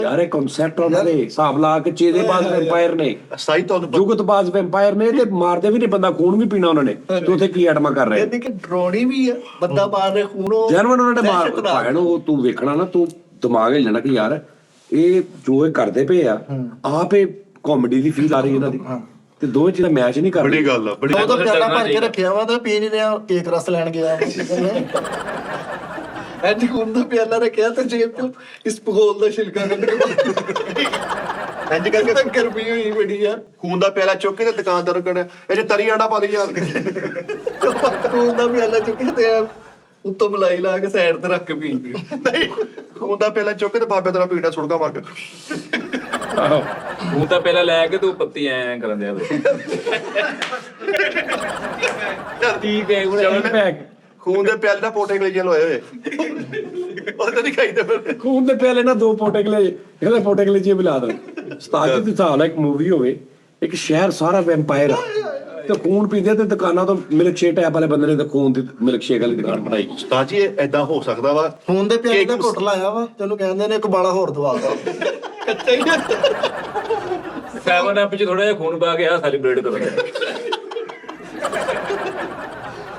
ਯਾਰ ਇਹ ਕਨਸੈਪਟ ਉਹਨਾਂ ਦੇ ਹਿਸਾਬ ਲਾ ਕੇ ਚੇਦੇਬਾਜ਼ ਵੈਂਪਾਇਰ ਨੇ, ਸਾਈ ਤੁਹਾਨੂੰ ਜੁਗਤਬਾਜ਼ ਵੈਂਪਾਇਰ ਨੇ, ਤੇ ਮਾਰਦੇ ਵੀ ਨੇ ਬੰਦਾ, ਖੂਨ ਵੀ ਪੀਣਾ ਉਹਨਾਂ ਨੇ, ਤੇ ਉੱਥੇ ਕੀ ਐਟਮਾ ਕਰ ਰਹੇ ਕਹਿੰਦੇ ਕਿ ਡਰੋਣੀ ਵੀ ਆ, ਬੰਦਾ ਮਾਰ ਰਿਹਾ ਖੂਨ, ਉਹ ਜਨਮਨ ਉਹਨਾਂ ਨੇ ਮਾਰ ਭੈਣ, ਉਹ ਤੂੰ ਵੇਖਣਾ ਨਾ, ਤੂੰ ਦਿਮਾਗ ਹਿੱਲਣਾ ਕਿ ਯਾਰ ਇਹ ਜੋ ਇਹ ਕਰਦੇ ਪਏ ਆ, ਆਪ ਇਹ ਕਾਮੇਡੀ ਦੀ ਫੀਲ ਆ ਰਹੀ ਇਹਨਾਂ ਦੀ, ਤੇ ਦੋਵੇਂ ਚੀਜ਼ਾਂ ਮੈਚ ਨਹੀਂ ਕਰ ਬੜੀ ਗੱਲ ਆ, ਬੜੀ ਉਹ ਤਾਂ ਪਿਆਲਾ ਭਰ ਕੇ ਰੱਖਿਆ ਵਾ ਤੇ ਪੀ ਨਹੀਂ ਰਿਹਾ, ਕੇਕ ਰਸ ਲੈਣ ਗਿਆ ਐਂਟੀ ਖੂਨ ਦਾ ਪਿਆਲਾ ਰੱਖਿਆ ਤੇ ਜੇਬ ਚੋਂ ਇਸ ਭਗੋਲ ਦਾ ਛਿਲਕਾ ਕੱਢ ਕੇ ਇੰਜ ਕਰਕੇ ਤਾਂ ਗਰਮੀ ਹੋਈ ਬੜੀ ਆ, ਖੂਨ ਦਾ ਪਿਆਲਾ ਚੁੱਕ ਕੇ ਤੇ ਦੁਕਾਨਦਾਰ ਨੂੰ ਕਹਿੰਦਾ ਇਹ ਚ ਤਰੀ ਆਂਡਾ ਪਾ ਦੇ ਯਾਰ। ਖੂਨ ਦਾ ਪਿਆਲਾ ਚੁੱਕਿਆ ਤੇ ਉੱਤੋਂ ਮਲਾਈ ਲਾ ਕੇ ਸਾਈਡ ਤੇ ਰੱਖ ਕੇ ਪੀ ਨਹੀਂ, ਖੂਨ ਦਾ ਪਿਆਲਾ ਚੁੱਕ ਕੇ ਤੇ ਬਾਬੇ ਤੇਰਾ ਪੀੜਾ ਸੁੜਕਾ ਮਾਰ ਕੇ। ਹੁਣ ਤਾਂ ਪਹਿਲਾਂ ਲੈ ਕੇ ਤੂੰ ਪੱਤੀ ਐ ਕਰਨ ਦਿਆ ਠੀਕ ਹੈ ਪੈਕ ਖੂਨ ਦੇ ਪਿਆਲੇ ਨਾਲ ਪੋਟੇ ਗਲੀਆਂ ਲੋਏ ਹੋਏ ਉਹ ਤਾਂ ਨਹੀਂ ਖਾਈਦੇ ਫਿਰ। ਖੂਨ ਦੇ ਪਿਆਲੇ ਨਾਲ 2 ਪੋਟੇ ਕਲੇ, ਇਹਦੇ ਪੋਟੇ ਕਲੇ ਜੀ ਮਿਲਾ ਦੇ। ਉਸਤਾਦ ਜੀ ਹਿਸਾਬ ਨਾਲ ਇੱਕ ਮੂਵੀ ਹੋਵੇ, ਇੱਕ ਸ਼ਹਿਰ ਸਾਰਾ ਵੈਂਪਾਇਰ ਆ ਤੇ ਖੂਨ ਪੀਂਦੇ, ਤੇ ਦੁਕਾਨਾਂ ਤੋਂ ਮਿਲਕ ਸ਼ੇਕ ਟੈਪ ਵਾਲੇ ਬੰਦੇ ਨੇ ਤੇ ਖੂਨ ਦੀ ਮਿਲਕ ਸ਼ੇਕ ਵਾਲੀ ਦੁਕਾਨ ਬਣਾਈ। ਉਸਤਾਦ ਜੀ ਇਹ ਏਦਾਂ ਹੋ ਸਕਦਾ ਵਾ, ਖੂਨ ਦੇ ਪਿਆਲੇ ਦਾ ਘੁੱਟ ਲਾਇਆ ਵਾ, ਤੈਨੂੰ ਕਹਿੰਦੇ ਨੇ ਇੱਕ ਬਾਲਾ ਹੋਰ ਦਵਾ ਦੋ। 7 ਅਪ ਚ ਥੋੜਾ ਜਿਹਾ ਖੂਨ ਪਾ ਕੇ ਆ ਸੈਲੀਬ੍ਰੇਟ ਕਰੋ।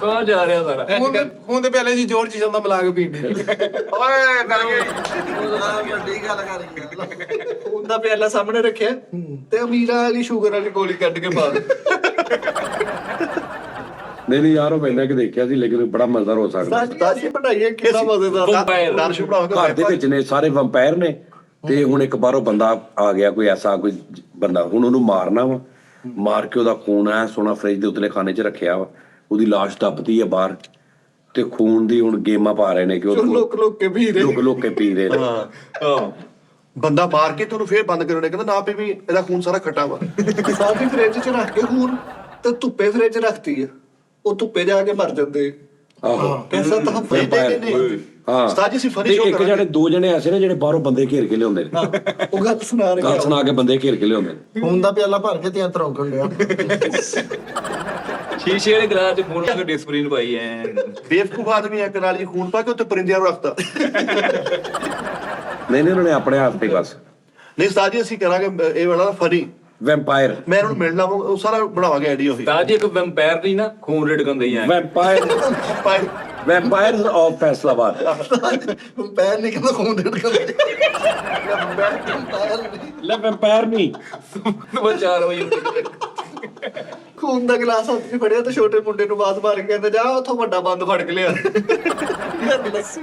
ਕੌਣ ਜਾ ਰਿਹਾ ਸਾਰਾ ਹੁਣ ਤੇ ਪਹਿਲੇ ਜੀ ਜੋਰ ਚੀਜ਼ਾਂ ਦਾ ਮਿਲਾ ਕੇ ਪੀਂਦੇ ਓਏ ਕਰ ਗਏ ਵੱਡੀ ਗੱਲ ਕਰ, ਖੂਨ ਦਾ ਪਿਆਲਾ ਸਾਹਮਣੇ ਰੱਖਿਆ ਤੇ ਅਮੀਰਾ ਵਾਲੀ ਸ਼ੂਗਰ ਵਾਲੀ ਗੋਲੀ ਕੱਢ ਕੇ ਪਾ ਦੇ। ਨਹੀਂ ਯਾਰ, ਉਹ ਪਹਿਲਾਂ ਕਿ ਦੇਖਿਆ ਸੀ, ਲੇਕਿਨ ਬੜਾ ਮਜ਼ੇਦਾਰ ਹੋ ਸਕਦਾ। ਉਸਤਾਦ ਜੀ ਬਣਾਈਏ ਕਿੰਨਾ ਮਜ਼ੇਦਾਰ। ਦਰਸ਼ਕ ਬਣਾਓਗੇ ਘਰ ਦੇ ਵਿੱਚ ਨੇ ਸਾਰੇ ਵੈਂਪਾਇਰ ਨੇ, ਤੇ ਹੁਣ ਇੱਕ ਬਾਹਰੋਂ ਬੰਦਾ ਆ ਗਿਆ, ਕੋਈ ਐਸਾ ਕੋਈ ਬੰਦਾ, ਹੁਣ ਉਹਨੂੰ ਮਾਰਨਾ ਵਾ, ਮਾਰ ਕੇ ਉਹਦਾ ਖੂਨ ਐ ਸੋਹਣਾ ਫ੍ਰਿਜ ਦੇ ਉਤਲੇ ਖਾਨੇ 'ਚ ਰੱਖਿਆ ਵਾ, ਉਹਦੀ ਲਾਸ਼ ਦੱਬਦੀ ਆ ਬਾਹਰ, ਤੇ ਖੂਨ ਦੀ ਹੁਣ ਗੇਮਾਂ ਪਾ ਰਹੇ ਨੇ ਕਿ ਉਹ ਲੋਕ ਕੇ ਪੀ ਰਹੇ, ਲੁਕ ਕੇ ਪੀ ਰਹੇ ਨੇ। ਹਾਂ ਬੰਦਾ ਮਾਰ ਕੇ ਤੁਹਾਨੂੰ ਫੇਰ ਬੰਦ ਕਰੋਨੇ, ਕਹਿੰਦਾ ਨਾ ਪੀ ਵੀ ਇਹਦਾ ਖੂਨ ਸਾਰਾ ਖੱਟਾ ਵਾ। ਸਾਡੀ ਫ੍ਰਿਜ 'ਚ ਰੱਖ ਕੇ ਖੂਨ ਤੇ ਧੁੱਪੇ ਫ੍ਰਿਜ ਰੱਖਤੀ ਆ, ਉਹ ਧੁੱਪੇ ਜਾ ਕੇ ਮਰ ਜਾਂਦੇ। ਆਹੋ ਪੈਸਾ ਤਾਂ ਵੈਂਪਾਇਰ। ਹਾਂ ਉਸਤਾਦ ਜੀ ਅਸੀਂ ਤੇ ਫਨੀ ਸ਼ੋਅ ਇੱਕ ਜਣੇ 2 ਜਣੇ ਐਸੇ ਨੇ ਜਿਹੜੇ ਬਾਹਰੋਂ ਬੰਦੇ ਘੇਰ ਕੇ ਲਿਆਉਂਦੇ ਨੇ, ਉਹ ਗੱਲ ਸੁਣਾ ਰਹੇ ਗੱਲ ਸੁਣਾ ਕੇ ਬੰਦੇ ਘੇਰ ਕੇ ਲਿਆਉਂਦੇ ਨੇ। ਖੂਨ ਦਾ ਪਿਆਲਾ ਭਰ ਕੇ ਤੇ ਤਰੋਕਣ ਲਿਆ। ਸ਼ੀਸ਼ੇ ਵਾਲੇ ਗਲਾਸ ਚ ਖੂਨ ਪਾ ਕੇ ਡਿਸਪਲਿਨ ਪਾਈ ਐ। ਬੇਵਕੂਫ ਆਦਮੀ ਇੱਕ ਨਾਲ ਜੀ ਖੂਨ ਪਾ ਕੇ ਉੱਤੇ ਪਰਿੰਦਿਆਂ ਨੂੰ ਰੱਖਤਾ। ਨਹੀਂ ਉਹਨਾਂ ਨੇ ਆਪਣੇ ਹੱਥ ਤੇ ਬਸ ਨਹੀਂ ਉਸਤਾਦ ਜੀ ਅਸੀਂ ਕਰਾਂਗੇ ਇਹ ਵਾਲਾ ਫਨੀ, ਵੈਂਪਾਇਰ। ਮੈਂ ਇਹਨੂੰ ਮਿਲਣਾ ਉਹ ਸਾਰਾ ਬਣਾਵਾਂਗੇ ਆਈਡੀਆ ਉਹੀ। ਤਾਂ ਜੀ ਇੱਕ ਵੈਂਪਾਇਰ ਨਹੀਂ ਨਾ, ਖੂਨ ਰਿੜਕਣ ਦਈ ਐ। ਵੈਂਪਾਇਰ, ਵੈਂਪਾਇਰਸ ਆਫ ਫੈਸਲਾਬਾਦ। ਪੈਰ ਨਹੀਂ ਕਹਿੰਦਾ ਖੂਨ ਦੇ ਢਕਣ। ਲੈ ਵੈਂਪਾਇਰ ਨਹੀਂ, ਉਹ 4 ਵਜੇ ਖੂਨ ਦਾ ਗਲਾਸ ਹੱਥ 'ਚ ਫੜਿਆ ਤੇ ਛੋਟੇ ਮੁੰਡੇ ਨੂੰ ਬਾਤ ਮਾਰ ਕੇ ਕਹਿੰਦਾ ਜਾ ਉੱਥੋਂ ਵੱਡਾ ਬੰਦ ਫੜ ਕੇ ਲਿਆ। ਯਾਰ ਲੱਸੀ